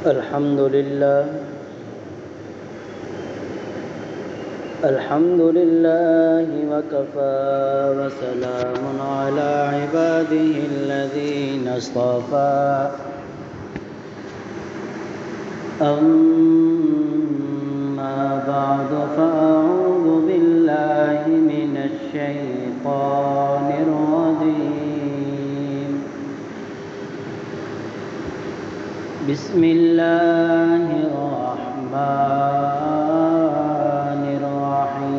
الحمد لله وكفى وسلام على عباده الذين اصطفى أما بعد فأعوذ بالله من الشيطان الرجيم بسم الله الرحمن الرحيم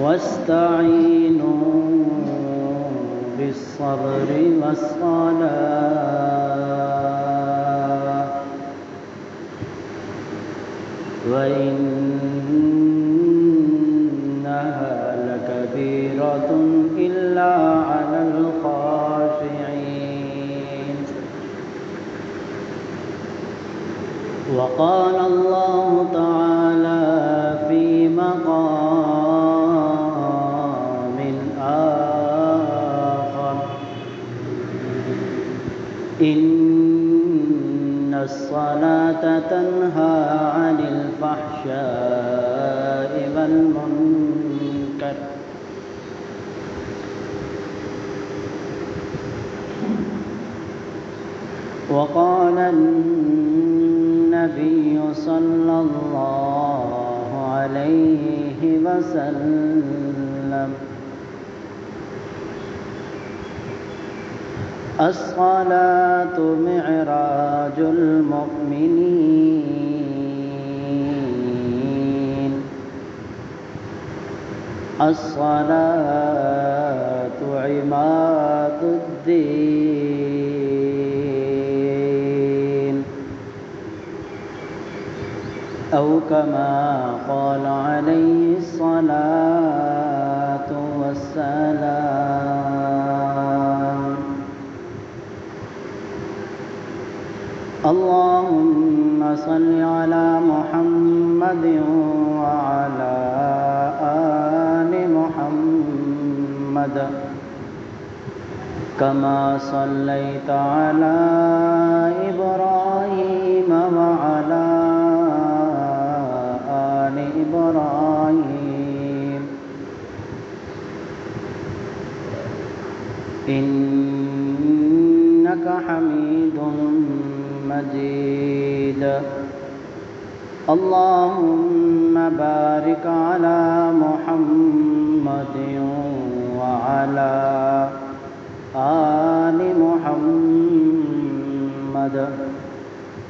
واستعينوا بالصبر والصلاة وإنها لكبيرة إلا على الخاشعين وقال الله تعالى في مقام آخر إن الصلاة تنهى عن الفحشاء والمنكر وقال النبي صلى الله عليه وسلم الصلاة معراج المؤمنين الصلاة عماد الدين أو كما قال عليه الصلاة والسلام اللهم صل على محمد وعلى آل محمد كما صليت على إبراهيم وعلى آل إبراهيم إنك حميد مجيد اللهم بارك على محمد وعلى آل محمد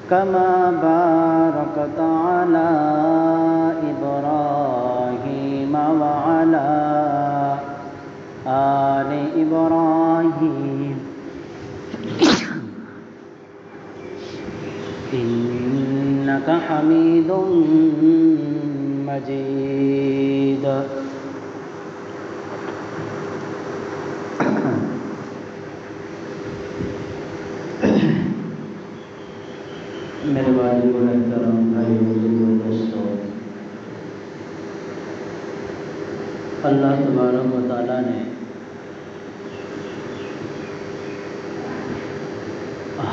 كما باركت على إبراهيم وعلى آل إبراهيم إنك حميد مجيد میرے والد و محترم بھائی بزرگ دوستوں، اللہ تبارک و تعالیٰ نے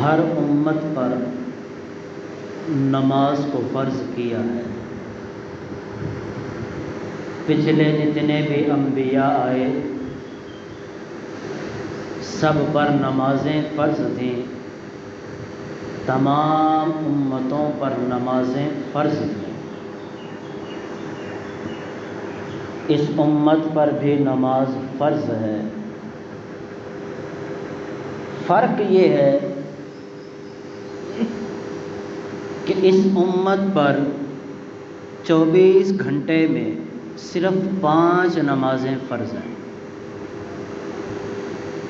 ہر امت پر نماز کو فرض کیا ہے۔ پچھلے جتنے بھی انبیاء آئے سب پر نمازیں فرض تھیں، تمام امتوں پر نمازیں فرض تھیں۔ اس امت پر بھی نماز فرض ہے۔ فرق یہ ہے کہ اس امت پر 24 گھنٹے میں صرف 5 نمازیں فرض ہیں،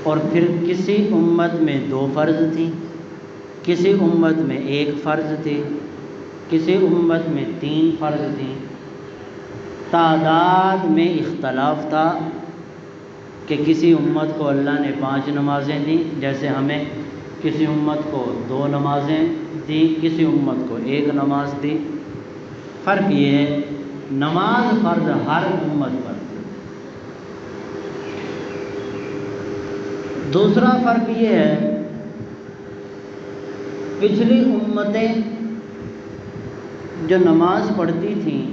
اور پھر کسی امت میں 2 فرض تھیں، کسی امت میں 1 فرض تھی، کسی امت میں 3 فرض تھیں۔ تعداد میں اختلاف تھا کہ کسی امت کو اللہ نے 5 نمازیں دیں، جیسے ہمیں کسی امت کو 2 نمازیں دی، کسی امت کو 1 نماز دی۔ فرق یہ ہے نماز فرض ہر امت پر، دوسرا فرق یہ ہے، پچھلی امتیں جو نماز پڑھتی تھیں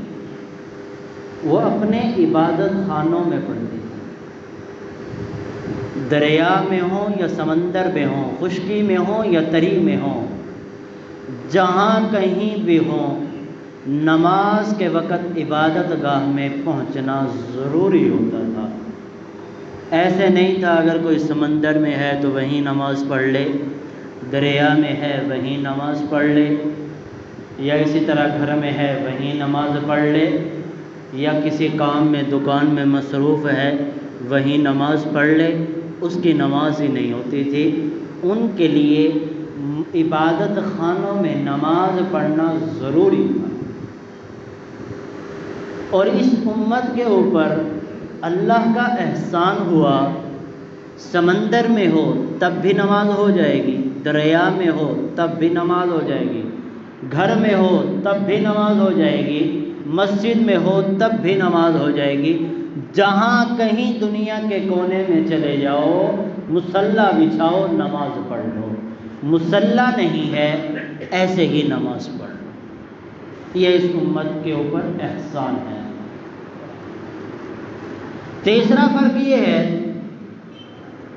وہ اپنے عبادت خانوں میں پڑھتی تھیں، دریا میں ہوں یا سمندر میں ہوں، خشکی میں ہوں یا تری میں ہوں، جہاں کہیں بھی ہوں، نماز کے وقت عبادت گاہ میں پہنچنا ضروری ہوتا تھا۔ ایسے نہیں تھا اگر کوئی سمندر میں ہے تو وہیں نماز پڑھ لے، دریا میں ہے وہیں نماز پڑھ لے، یا اسی طرح گھر میں ہے وہیں نماز پڑھ لے، یا کسی کام میں دکان میں مصروف ہے وہیں نماز پڑھ لے، اس کی نماز ہی نہیں ہوتی تھی۔ ان کے لیے عبادت خانوں میں نماز پڑھنا ضروری تھا۔ اور اس امت کے اوپر اللہ کا احسان ہوا، سمندر میں ہو تب بھی نماز ہو جائے گی، دریا میں ہو تب بھی نماز ہو جائے گی، گھر میں ہو تب بھی نماز ہو جائے گی، مسجد میں ہو تب بھی نماز ہو جائے گی، جہاں کہیں دنیا کے کونے میں چلے جاؤ، مصلی بچھاؤ نماز پڑھ لو، مصلی نہیں ہے ایسے ہی نماز پڑھ لو۔ یہ اس امت کے اوپر احسان ہے۔ تیسرا فرق یہ ہے،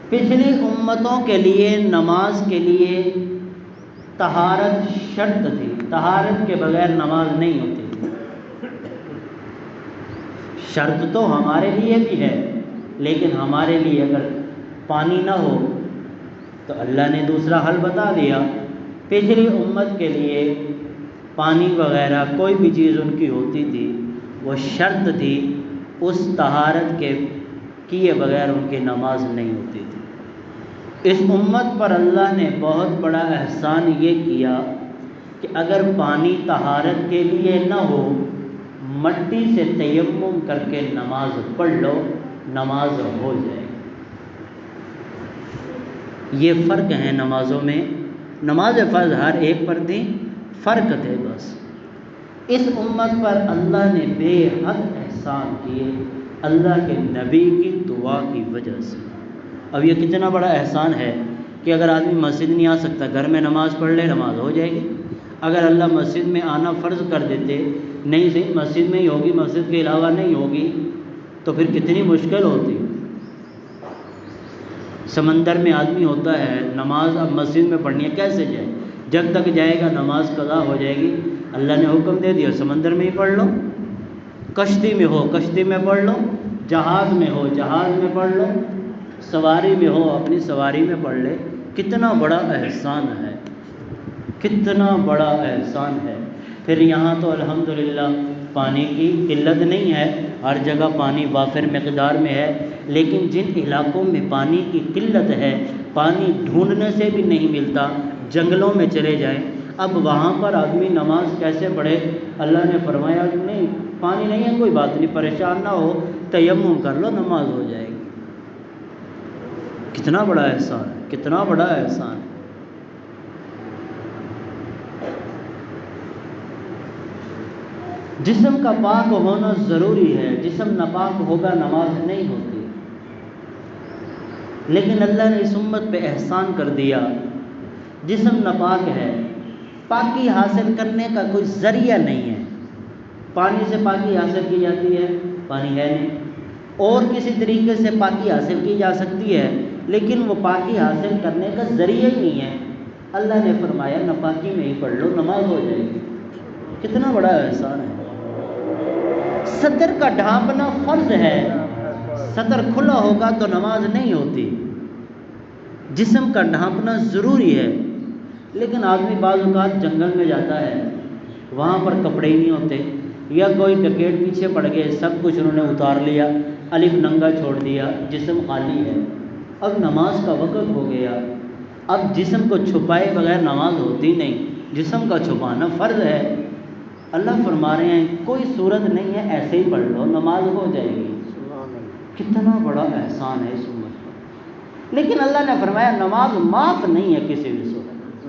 پچھلی امتوں کے لیے نماز کے لیے طہارت شرط تھی، طہارت کے بغیر نماز نہیں ہوتی تھی۔ شرط تو ہمارے لیے بھی ہے، لیکن ہمارے لیے اگر پانی نہ ہو تو اللہ نے دوسرا حل بتا دیا۔ پچھلی امت کے لیے پانی وغیرہ کوئی بھی چیز ان کی ہوتی تھی، وہ شرط تھی، اس طہارت کے کیے بغیر ان کی نماز نہیں ہوتی تھی۔ اس امت پر اللہ نے بہت بڑا احسان یہ کیا کہ اگر پانی طہارت کے لیے نہ ہو، مٹی سے تیمم کر کے نماز پڑھ لو، نماز ہو جائے۔ یہ فرق ہے نمازوں میں، نماز فرض ہر ایک پر تھی، فرق تھے بس۔ اس امت پر اللہ نے بے حد احسان کیے اللہ کے نبی کی دعا کی وجہ سے۔ اب یہ کتنا بڑا احسان ہے کہ اگر آدمی مسجد نہیں آ سکتا، گھر میں نماز پڑھ لے، نماز ہو جائے گی۔ اگر اللہ مسجد میں آنا فرض کر دیتے، نہیں صحیح مسجد میں ہی ہوگی، مسجد کے علاوہ نہیں ہوگی، تو پھر کتنی مشکل ہوتی۔ سمندر میں آدمی ہوتا ہے، نماز اب مسجد میں پڑھنی ہے، کیسے جائے؟ جب تک جائے گا نماز قضا ہو جائے گی۔ اللہ نے حکم دے دیا سمندر میں ہی پڑھ لو، کشتی میں ہو کشتی میں پڑھ لو، جہاز میں ہو جہاز میں پڑھ لو، سواری میں ہو اپنی سواری میں پڑھ لے۔ کتنا بڑا احسان ہے، کتنا بڑا احسان ہے۔ پھر یہاں تو الحمدللہ پانی کی قلت نہیں ہے، ہر جگہ پانی وافر مقدار میں ہے، لیکن جن علاقوں میں پانی کی قلت ہے، پانی ڈھونڈنے سے بھی نہیں ملتا، جنگلوں میں چلے جائیں، اب وہاں پر آدمی نماز کیسے پڑھے؟ اللہ نے فرمایا کہ نہیں، پانی نہیں ہے کوئی بات نہیں، پریشان نہ ہو، تیمم کر لو، نماز ہو جائے گی۔ کتنا بڑا احسان ہے، کتنا بڑا احسان ہے۔ جسم کا پاک ہونا ضروری ہے، جسم ناپاک ہوگا نماز نہیں ہوتی، لیکن اللہ نے اس امت پہ احسان کر دیا، جسم ناپاک ہے، پاکی حاصل کرنے کا کوئی ذریعہ نہیں ہے۔ پانی سے پاکی حاصل کی جاتی ہے؟ پانی ہے نہیں۔ اور کسی طریقے سے پاکی حاصل کی جا سکتی ہے، لیکن وہ پاکی حاصل کرنے کا ذریعہ ہی نہیں ہے۔ اللہ نے فرمایا ناپاکی میں ہی پڑھ لو، نماز ہو جائے گی۔ کتنا بڑا احسان ہے۔ صدر کا ڈھانپنا فرض ہے، صدر کھلا ہوگا تو نماز نہیں ہوتی۔ جسم کا ڈھانپنا ضروری ہے، لیکن آدمی بعض اوقات جنگل میں جاتا ہے، وہاں پر کپڑے ہی نہیں ہوتے، یا کوئی ڈکیت پیچھے پڑ گئے، سب کچھ انہوں نے اتار لیا، الف ننگا چھوڑ دیا، جسم خالی ہے۔ اب نماز کا وقت ہو گیا، اب جسم کو چھپائے بغیر نماز ہوتی نہیں، جسم کا چھپانا فرض ہے۔ اللہ فرما رہے ہیں کوئی صورت نہیں ہے، ایسے ہی پڑھ لو، نماز ہو جائے گی۔ کتنا بڑا احسان ہے اس امت پر۔ لیکن اللہ نے فرمایا نماز معاف نہیں ہے کسی بھی صورت،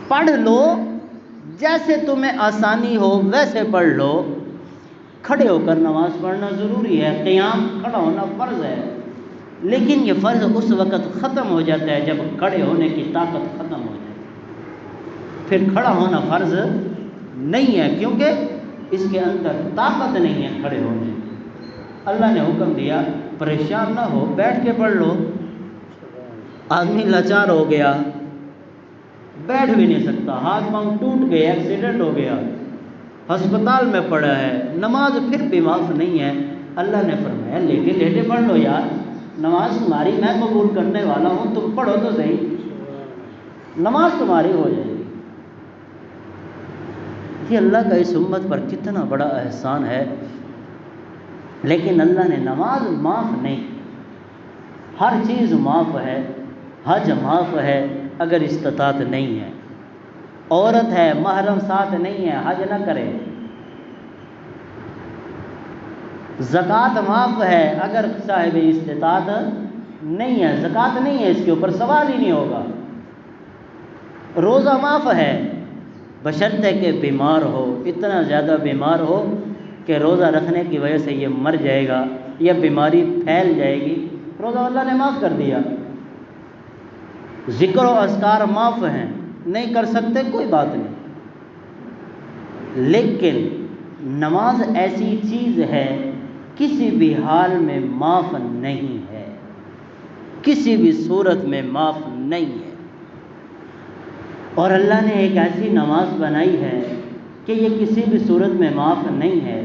پڑھ لو جیسے تمہیں آسانی ہو ویسے پڑھ لو۔ کھڑے ہو کر نماز پڑھنا ضروری ہے، قیام کھڑا ہونا فرض ہے، لیکن یہ فرض اس وقت ختم ہو جاتا ہے جب کھڑے ہونے کی طاقت ختم ہو جائے، پھر کھڑا ہونا فرض نہیں ہے، کیونکہ اس کے اندر طاقت نہیں ہے کھڑے ہونے کی۔ اللہ نے حکم دیا پریشان نہ ہو، بیٹھ کے پڑھ لو۔ آدمی لاچار ہو گیا، بیٹھ بھی نہیں سکتا، ہاتھ پاؤں ٹوٹ گئے، ایکسیڈنٹ ہو گیا، ہسپتال میں پڑا ہے، نماز پھر بھی معاف نہیں ہے۔ اللہ نے فرمایا لیٹے لیٹے پڑھ لو یار، نماز تمہاری میں قبول کرنے والا ہوں، تم پڑھو تو صحیح، نماز تمہاری ہو جائے گی۔ یہ اللہ کا اس امت پر کتنا بڑا احسان ہے، لیکن اللہ نے نماز معاف نہیں، ہر چیز معاف ہے، حج معاف ہے اگر استطاعت نہیں ہے، عورت ہے محرم ساتھ نہیں ہے حج نہ کرے، زکوٰۃ معاف ہے اگر صاحب استطاعت نہیں ہے، زکوٰۃ نہیں ہے اس کے اوپر، سوال ہی نہیں ہوگا، روزہ معاف ہے بشرطے کہ بیمار ہو، اتنا زیادہ بیمار ہو کہ روزہ رکھنے کی وجہ سے یہ مر جائے گا یا بیماری پھیل جائے گی، روزہ اللہ نے معاف کر دیا۔ ذکر و اذکار معاف ہیں، نہیں کر سکتے کوئی بات نہیں، لیکن نماز ایسی چیز ہے کسی بھی حال میں معاف نہیں ہے، کسی بھی صورت میں معاف نہیں ہے۔ اور اللہ نے ایک ایسی نماز بنائی ہے کہ یہ کسی بھی صورت میں معاف نہیں ہے،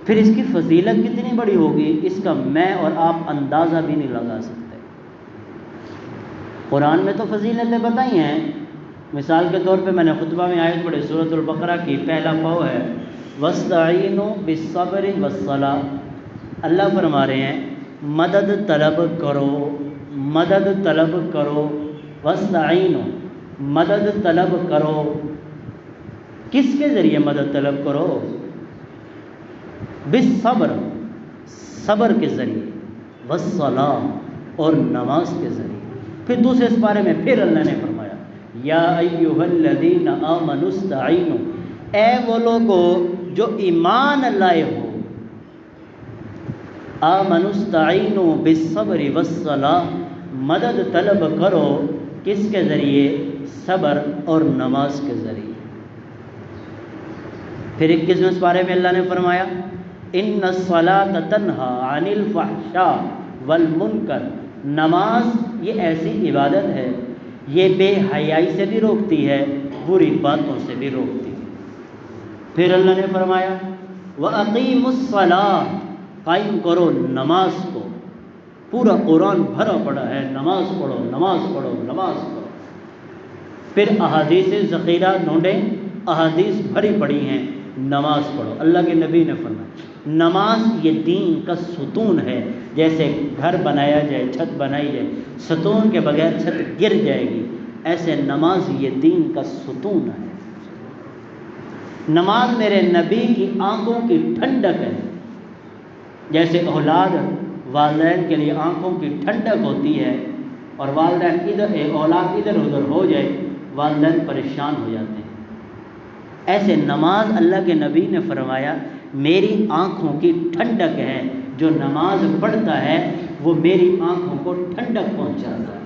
پھر اس کی فضیلت کتنی بڑی ہوگی اس کا میں اور آپ اندازہ بھی نہیں لگا سکتے۔ قرآن میں تو فضیلتیں بتائی ہیں، مثال کے طور پہ میں نے خطبہ میں آیت پڑھی سورۃ البقرہ کی، پہلا پاؤ ہے وَاسْتَعِینُوا بِالصَّبْرِ وَالصَّلَاةِ، اللہ فرما رہے ہیں مدد طلب کرو، مدد طلب کرو، وَاسْتَعِینُوا مدد طلب کرو، کس کے ذریعے مدد طلب کرو؟ بالصبر، صبر کے ذریعے، والصلاة اور نماز کے ذریعے۔ پھر دوسرے اس بارے میں پھر اللہ نے فرمایا یا ایھا الذین آمنوا استعینوا، اے وہ لوگو جو ایمان لائے ہو، آمنوا استعینوا بالصبر والصلاة، مدد طلب کرو کس کے ذریعے؟ صبر اور نماز کے ذریعے۔ پھر 21ویں پارے میں اللہ نے فرمایا ان الصلاۃ تنہی عن الفحشاء والمنکر، نماز یہ ایسی عبادت ہے یہ بے حیائی سے بھی روکتی ہے، بری باتوں سے بھی روکتی ہے۔ پھر اللہ نے فرمایا وَأَقِیمُوا الصَّلَاةَ، قائم کرو نماز کو، پورا قرآن بھرا پڑا ہے نماز پڑھو نماز پڑھو نماز پڑھو۔ پھر احادیث ذخیرہ ڈھونڈیں، احادیث بھری پڑی ہیں نماز پڑھو۔ اللہ کے نبی نے فرمایا نماز یہ دین کا ستون ہے، جیسے گھر بنایا جائے، چھت بنائی جائے، ستون کے بغیر چھت گر جائے گی، ایسے نماز یہ دین کا ستون ہے۔ نماز میرے نبی کی آنکھوں کی ٹھنڈک ہے، جیسے اولاد والدین کے لیے آنکھوں کی ٹھنڈک ہوتی ہے، اور والدین اولاد ادھر ادھر ہو جائے والدین پریشان ہو جاتے ہیں، ایسے نماز اللہ کے نبی نے فرمایا میری آنکھوں کی ٹھنڈک ہے، جو نماز پڑھتا ہے وہ میری آنکھوں کو ٹھنڈک پہنچاتا ہے۔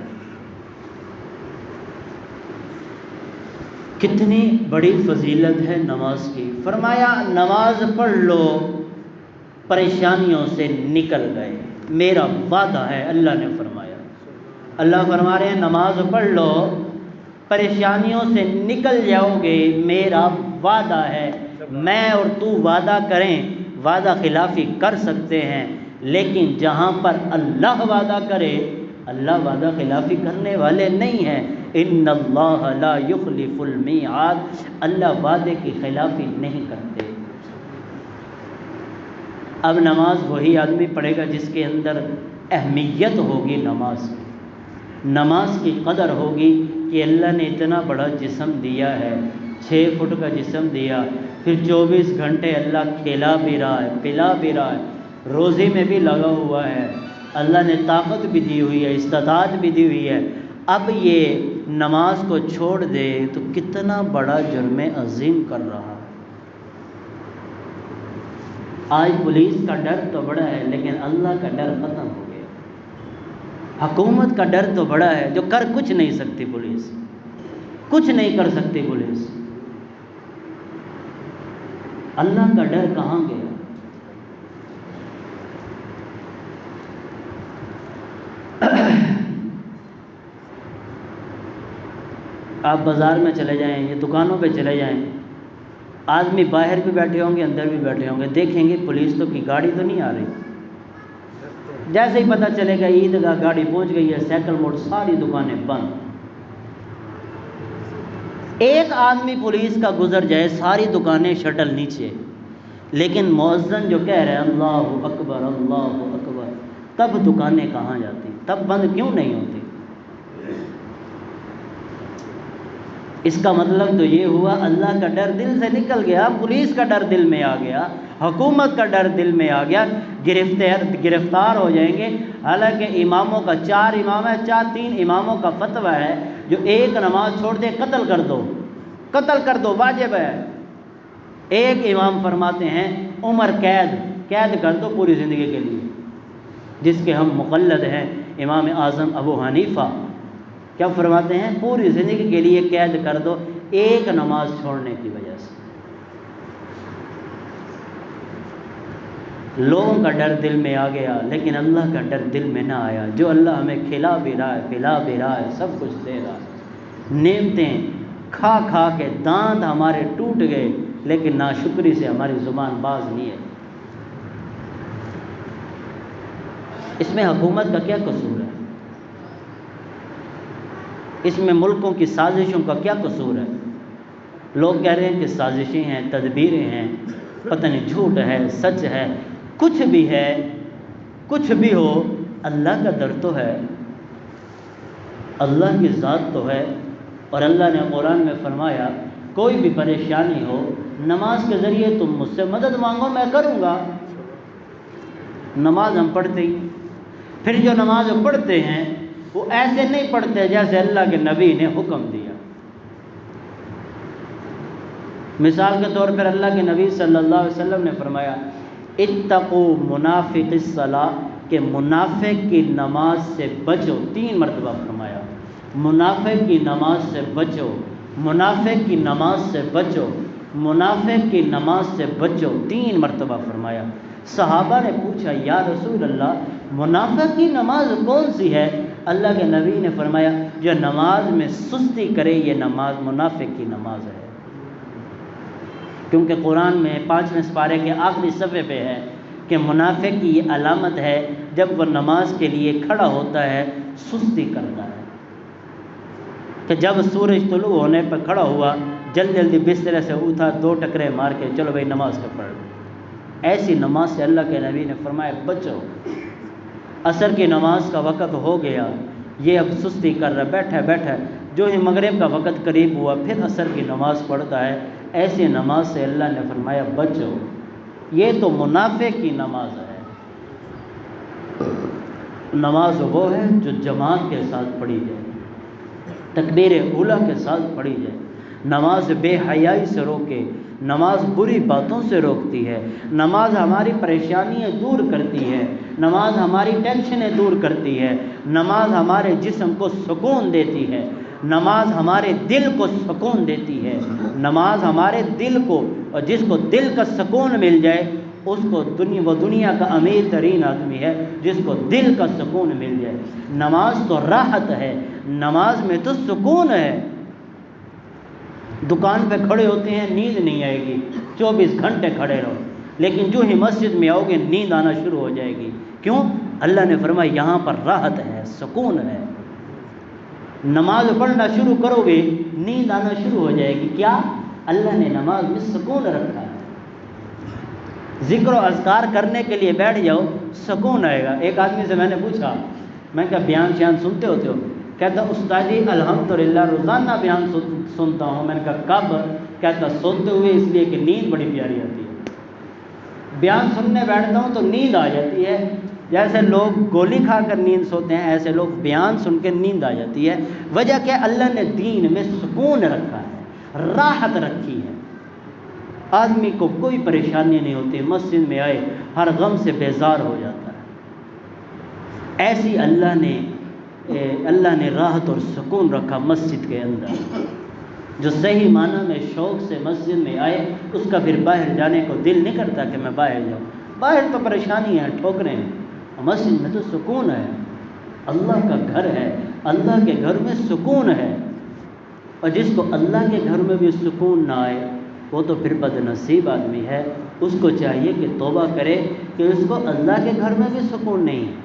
کتنی بڑی فضیلت ہے نماز کی، فرمایا نماز پڑھ لو پریشانیوں سے نکل گئے، میرا وعدہ ہے، اللہ نے فرمایا، اللہ فرما رہے ہیں نماز پڑھ لو پریشانیوں سے نکل جاؤ گے، میرا وعدہ ہے۔ میں اور تو وعدہ کریں، وعدہ خلافی کر سکتے ہیں، لیکن جہاں پر اللہ وعدہ کرے، اللہ وعدہ خلافی کرنے والے نہیں ہیں۔ ان اللہ لا یخلف المیعاد، اللہ وعدے کی خلافی نہیں کرتے۔ اب نماز وہی آدمی پڑھے گا جس کے اندر اہمیت ہوگی نماز کی، نماز کی قدر ہوگی کہ اللہ نے اتنا بڑا جسم دیا ہے، 6 فٹ کا جسم دیا، پھر 24 گھنٹے اللہ کھلا بھی رہا ہے، پلا بھی رہا ہے، روزی میں بھی لگا ہوا ہے، اللہ نے طاقت بھی دی ہوئی ہے، استطاعت بھی دی ہوئی ہے، اب یہ نماز کو چھوڑ دے تو کتنا بڑا جرم عظیم کر رہا ہے۔ آج پولیس کا ڈر تو بڑا ہے، لیکن اللہ کا ڈر ختم ہو گیا۔ حکومت کا ڈر تو بڑا ہے جو کر کچھ نہیں سکتی پولیس، کچھ نہیں کر سکتی پولیس۔ اللہ کا ڈر کہاں گیا؟ آپ بازار میں چلے جائیں یا دکانوں پہ چلے جائیں، آدمی باہر بھی بیٹھے ہوں گے اندر بھی بیٹھے ہوں گے، دیکھیں گے پولیس تو کی گاڑی تو نہیں آ رہی۔ جیسے ہی پتہ چلے گا عیدگاہ گاڑی پہنچ گئی ہے، سائیکل موڑ ساری دکانیں بند۔ ایک آدمی پولیس کا گزر جائے ساری دکانیں شٹل نیچے، لیکن مؤذن جو کہہ رہے ہیں اللہ اکبر اللہ اکبر، تب دکانیں کہاں جاتی؟ تب بند کیوں نہیں ہوتی؟ اس کا مطلب تو یہ ہوا اللہ کا ڈر دل سے نکل گیا، پولیس کا ڈر دل میں آ گیا، حکومت کا ڈر دل میں آ گیا، گرفتار ہو جائیں گے۔ حالانکہ اماموں کا 4 امام ہے، 3 اماموں کا فتویٰ ہے جو ایک نماز چھوڑ دے قتل کر دو، قتل کر دو، واجب ہے۔ ایک امام فرماتے ہیں عمر قید کر دو پوری زندگی کے لیے، جس کے ہم مقلد ہیں امام اعظم ابو حنیفہ، کیا فرماتے ہیں؟ پوری زندگی کے لیے قید کر دو ایک نماز چھوڑنے کی وجہ سے۔ لوگوں کا ڈر دل میں آ گیا لیکن اللہ کا ڈر دل میں نہ آیا۔ جو اللہ ہمیں کھلا بھی رہا ہے، پلا بھی رہا ہے، سب کچھ دے رہا ہے، نعمتیں کھا کھا کے دانت ہمارے ٹوٹ گئے، لیکن ناشکری سے ہماری زبان باز نہیں ہے۔ اس میں حکومت کا کیا قصور ہے؟ اس میں ملکوں کی سازشوں کا کیا قصور ہے؟ لوگ کہہ رہے ہیں کہ سازشیں ہیں، تدبیریں ہیں، پتہ نہیں جھوٹ ہے سچ ہے، کچھ بھی ہے، کچھ بھی ہو، اللہ کا ڈر تو ہے، اللہ کی ذات تو ہے۔ اور اللہ نے قرآن میں فرمایا کوئی بھی پریشانی ہو نماز کے ذریعے تم مجھ سے مدد مانگو، میں کروں گا۔ نماز ہم پڑھتے ہی، پھر جو نماز پڑھتے ہیں وہ ایسے نہیں پڑھتے جیسے اللہ کے نبی نے حکم دیا۔ مثال کے طور پر اللہ کے نبی صلی اللہ علیہ وسلم نے فرمایا اتقوا منافق الصلاۃ، کہ منافق کی نماز سے بچو، 3 مرتبہ فرمایا، منافق کی نماز سے بچو، منافق کی نماز سے بچو، منافق کی نماز سے بچو، 3 مرتبہ فرمایا۔ صحابہ نے پوچھا یا رسول اللہ منافق کی نماز کون سی ہے؟ اللہ کے نبی نے فرمایا جو نماز میں سستی کرے یہ نماز منافق کی نماز ہے۔ کیونکہ قرآن میں 5ویں سپارے کے آخری صفحے پہ ہے کہ منافق کی یہ علامت ہے جب وہ نماز کے لیے کھڑا ہوتا ہے سستی کرتا ہے، کہ جب سورج طلوع ہونے پر کھڑا ہوا جلدی بسترے سے اٹھا 2 ٹکرے مار کے چلو بھائی نماز کا پڑھ۔ ایسی نماز سے اللہ کے نبی نے فرمایا بچو۔ عصر کی نماز کا وقت ہو گیا، یہ اب سستی کر رہا بیٹھا، جو ہی مغرب کا وقت قریب ہوا پھر عصر کی نماز پڑھتا ہے، ایسی نماز سے اللہ نے فرمایا بچو، یہ تو منافق کی نماز ہے۔ نماز وہ ہے جو جماعت کے ساتھ پڑھی جائے، تکبیر اولیٰ کے ساتھ پڑھی جائے، نماز بے حیائی سے روکے، نماز بری باتوں سے روکتی ہے، نماز ہماری پریشانیاں دور کرتی ہے، نماز ہماری ٹینشنیں دور کرتی ہے، نماز ہمارے جسم کو سکون دیتی ہے، نماز ہمارے دل کو سکون دیتی ہے، نماز ہمارے دل کو، اور جس کو دل کا سکون مل جائے اس کو وہ دنیا کا امیر ترین آدمی ہے جس کو دل کا سکون مل جائے۔ نماز تو راحت ہے، نماز میں تو سکون ہے۔ دکان پہ کھڑے ہوتے ہیں نیند نہیں آئے گی، 24 گھنٹے کھڑے رہو، لیکن جو ہی مسجد میں آؤ گے نیند آنا شروع ہو جائے گی۔ کیوں؟ اللہ نے فرمایا یہاں پر راحت ہے، سکون ہے۔ نماز پڑھنا شروع کرو گے نیند آنا شروع ہو جائے گی۔ کیا؟ اللہ نے نماز میں سکون رکھا ہے۔ ذکر و اذکار کرنے کے لیے بیٹھ جاؤ سکون آئے گا۔ ایک آدمی سے میں نے پوچھا، میں کہا بیان شیان سنتے ہوتے ہو؟ کہتا استاد جی الحمدللہ روزانہ بیان سنتا ہوں۔ میں نے کہا کب؟ کہتا سوتے ہوئے، اس لیے کہ نیند بڑی پیاری آتی ہے۔ بیان سننے بیٹھتا ہوں تو نیند آ جاتی ہے، جیسے لوگ گولی کھا کر نیند سوتے ہیں ایسے لوگ بیان سن کے نیند آ جاتی ہے۔ وجہ کہ اللہ نے دین میں سکون رکھا ہے، راحت رکھی ہے، آدمی کو کوئی پریشانی نہیں ہوتی، مسجد میں آئے ہر غم سے بیزار ہو جاتا ہے۔ ایسی اللہ نے اللہ نے راحت اور سکون رکھا مسجد کے اندر۔ جو صحیح معنی میں شوق سے مسجد میں آئے اس کا پھر باہر جانے کو دل نہیں کرتا کہ میں باہر جاؤں۔ باہر تو پریشانی ہے، ٹھوکریں ہیں، مسجد میں تو سکون ہے، اللہ کا گھر ہے، اللہ کے گھر میں سکون ہے۔ اور جس کو اللہ کے گھر میں بھی سکون نہ آئے وہ تو پھر بد نصیب آدمی ہے۔ اس کو چاہیے کہ توبہ کرے کہ اس کو اللہ کے گھر میں بھی سکون نہیں ہے۔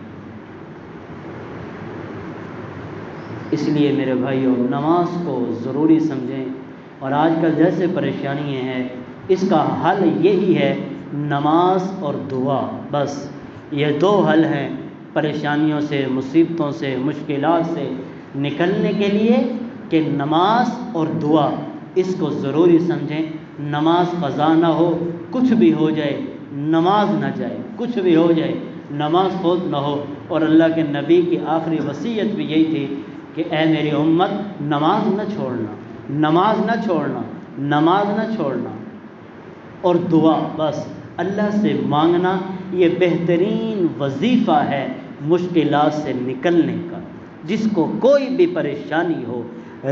اس لیے میرے بھائیوں، نماز کو ضروری سمجھیں، اور آج کل جیسے پریشانیاں ہیں اس کا حل یہی ہے، نماز اور دعا، بس یہ دو حل ہیں پریشانیوں سے، مصیبتوں سے، مشکلات سے نکلنے کے لیے، کہ نماز اور دعا، اس کو ضروری سمجھیں۔ نماز قضا نہ ہو، کچھ بھی ہو جائے نماز نہ جائے، کچھ بھی ہو جائے نماز فوت نہ ہو۔ اور اللہ کے نبی کی آخری وصیت بھی یہی تھی کہ اے میری امت، نماز نہ چھوڑنا، نماز نہ چھوڑنا، نماز نہ چھوڑنا۔ اور دعا، بس اللہ سے مانگنا، یہ بہترین وظیفہ ہے مشکلات سے نکلنے کا۔ جس کو کوئی بھی پریشانی ہو،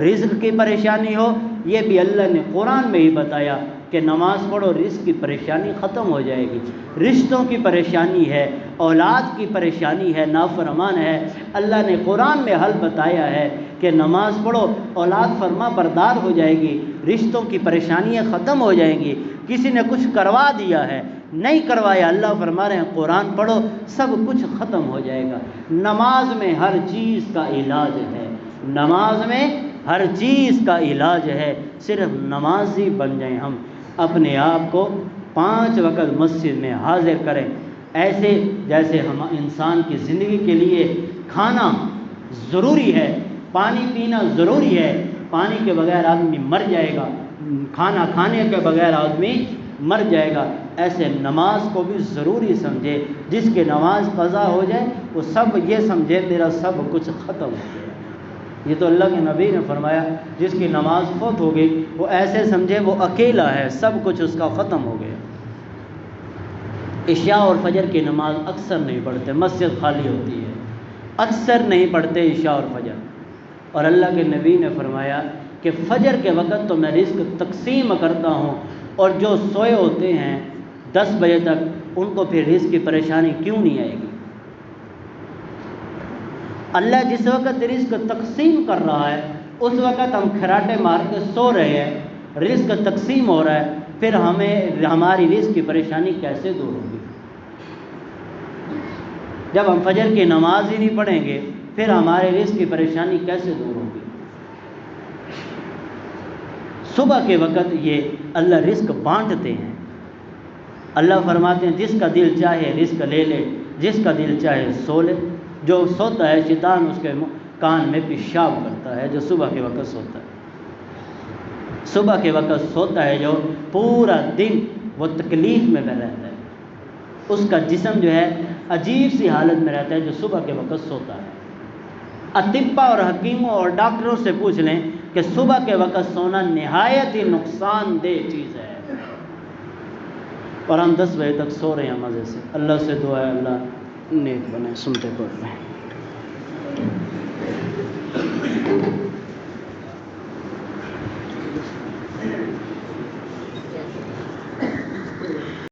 رزق کی پریشانی ہو، یہ بھی اللہ نے قرآن میں ہی بتایا کہ نماز پڑھو، رزق کی پریشانی ختم ہو جائے گی۔ رشتوں کی پریشانی ہے، اولاد کی پریشانی ہے، نافرمان ہے، اللہ نے قرآن میں حل بتایا ہے کہ نماز پڑھو، اولاد فرما بردار ہو جائے گی، رشتوں کی پریشانیاں ختم ہو جائیں گی۔ کسی نے کچھ کروا دیا ہے، نہیں کروایا، اللہ فرما رہے ہیں قرآن پڑھو، سب کچھ ختم ہو جائے گا۔ نماز میں ہر چیز کا علاج ہے، نماز میں ہر چیز کا علاج ہے۔ صرف نمازی بن جائیں، ہم اپنے آپ کو 5 وقت مسجد میں حاضر کریں، ایسے جیسے ہم انسان کی زندگی کے لیے کھانا ضروری ہے، پانی پینا ضروری ہے، پانی کے بغیر آدمی مر جائے گا، کھانا کھانے کے بغیر آدمی مر جائے گا، ایسے نماز کو بھی ضروری سمجھے۔ جس کی نماز قضا ہو جائے وہ سب یہ سمجھے میرا سب کچھ ختم ہو گیا۔ یہ تو اللہ کے نبی نے فرمایا، جس کی نماز فوت ہو گئی وہ ایسے سمجھے وہ اکیلا ہے، سب کچھ اس کا ختم ہو گیا۔ عشاء اور فجر کی نماز اکثر نہیں پڑھتے، مسجد خالی ہوتی ہے، اکثر نہیں پڑھتے عشاء اور فجر۔ اور اللہ کے نبی نے فرمایا کہ فجر کے وقت تو میں رزق تقسیم کرتا ہوں، اور جو سوئے ہوتے ہیں 10 بجے تک ان کو پھر رزق کی پریشانی کیوں نہیں آئے گی؟ اللہ جس وقت رزق تقسیم کر رہا ہے اس وقت ہم کھراٹے مار کے سو رہے ہیں، رزق تقسیم ہو رہا ہے، پھر ہماری رزق کی پریشانی کیسے دور ہوگی؟ جب ہم فجر کی نماز ہی نہیں پڑھیں گے پھر ہمارے رزق کی پریشانی کیسے دور ہوگی؟ صبح کے وقت یہ اللہ رزق بانٹتے ہیں، اللہ فرماتے ہیں جس کا دل چاہے رزق لے لے، جس کا دل چاہے سو لے۔ جو سوتا ہے شیطان اس کے کان میں پیشاب کرتا ہے، جو صبح کے وقت سوتا ہے، صبح کے وقت سوتا ہے جو پورا دن وہ تکلیف میں رہتا ہے، اس کا جسم جو ہے عجیب سی حالت میں رہتا ہے جو صبح کے وقت سوتا ہے۔ اطباء اور حکیموں اور ڈاکٹروں سے پوچھ لیں کہ صبح کے وقت سونا نہایت ہی نقصان دہ چیز ہے، اور ہم 10 بجے تک سو رہے ہیں مزے سے۔ اللہ سے دعا ہے اللہ نیک بنائے، سنتے پڑھ رہے ہیں۔